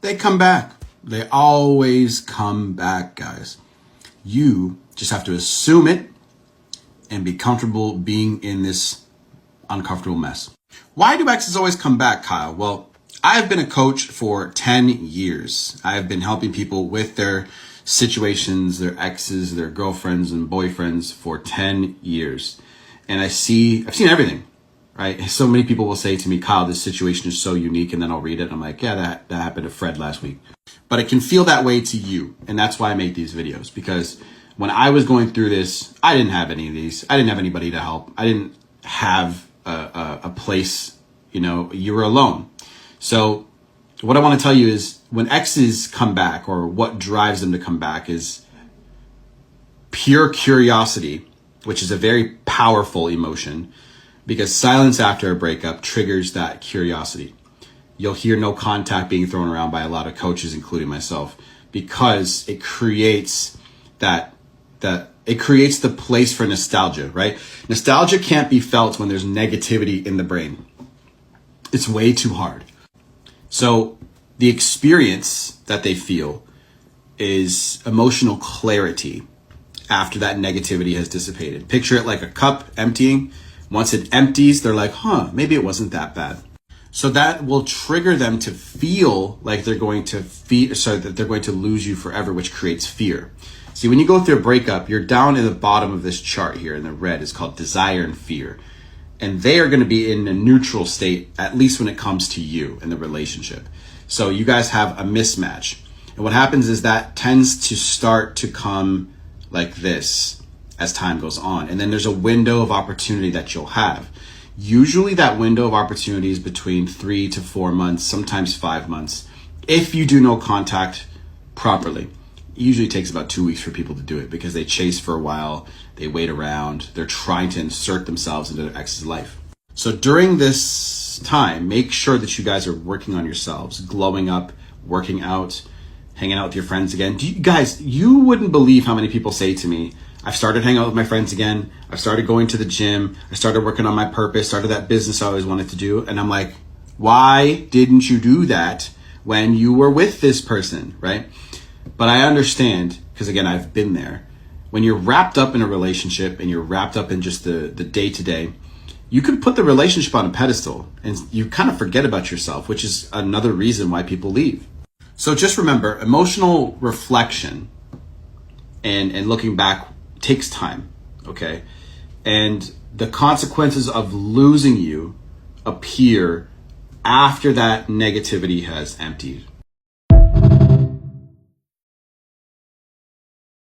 they come back. They always come back, guys. You just have to assume it and be comfortable being in this uncomfortable mess. Why do exes always come back, Kyle? Well, I've been a coach for 10 years. I've been helping people with their situations, their exes, their girlfriends and boyfriends for 10 years. And I've seen everything, right? So many people will say to me, Kyle, this situation is so unique. And then I'll read it. And I'm like, yeah, that happened to Fred last week. But it can feel that way to you. And that's why I make these videos, because when I was going through this, I didn't have any of these. I didn't have anybody to help. I didn't have a place, you were alone. So what I want to tell you is when exes come back, or what drives them to come back, is pure curiosity, which is a very powerful emotion, because silence after a breakup triggers that curiosity. You'll hear no contact being thrown around by a lot of coaches, including myself, because it creates it creates the place for nostalgia, right? Nostalgia can't be felt when there's negativity in the brain. It's way too hard. So the experience that they feel is emotional clarity after that negativity has dissipated. Picture it like a cup emptying. Once it empties, they're like, maybe it wasn't that bad. So that will trigger them to feel like they're going to that they're going to lose you forever, which creates fear. See, when you go through a breakup, you're down in the bottom of this chart here in the red. It's called desire and fear. And they are going to be in a neutral state, at least when it comes to you and the relationship. So you guys have a mismatch. And what happens is that tends to start to come like this as time goes on. And then there's a window of opportunity that you'll have. Usually that window of opportunity is between 3 to 4 months, sometimes 5 months, if you do no contact properly. It usually takes about 2 weeks for people to do it, because they chase for a while, they wait around, they're trying to insert themselves into their ex's life. So during this time, make sure that you guys are working on yourselves, glowing up, working out, hanging out with your friends again. You wouldn't believe how many people say to me, I've started hanging out with my friends again. I've started going to the gym. I started working on my purpose, started that business I always wanted to do. And I'm like, why didn't you do that when you were with this person, right? But I understand, because again, I've been there. When you're wrapped up in a relationship and you're wrapped up in just the day-to-day, you can put the relationship on a pedestal and you kind of forget about yourself, which is another reason why people leave. So just remember, emotional reflection and looking back takes time, okay? And the consequences of losing you appear after that negativity has emptied.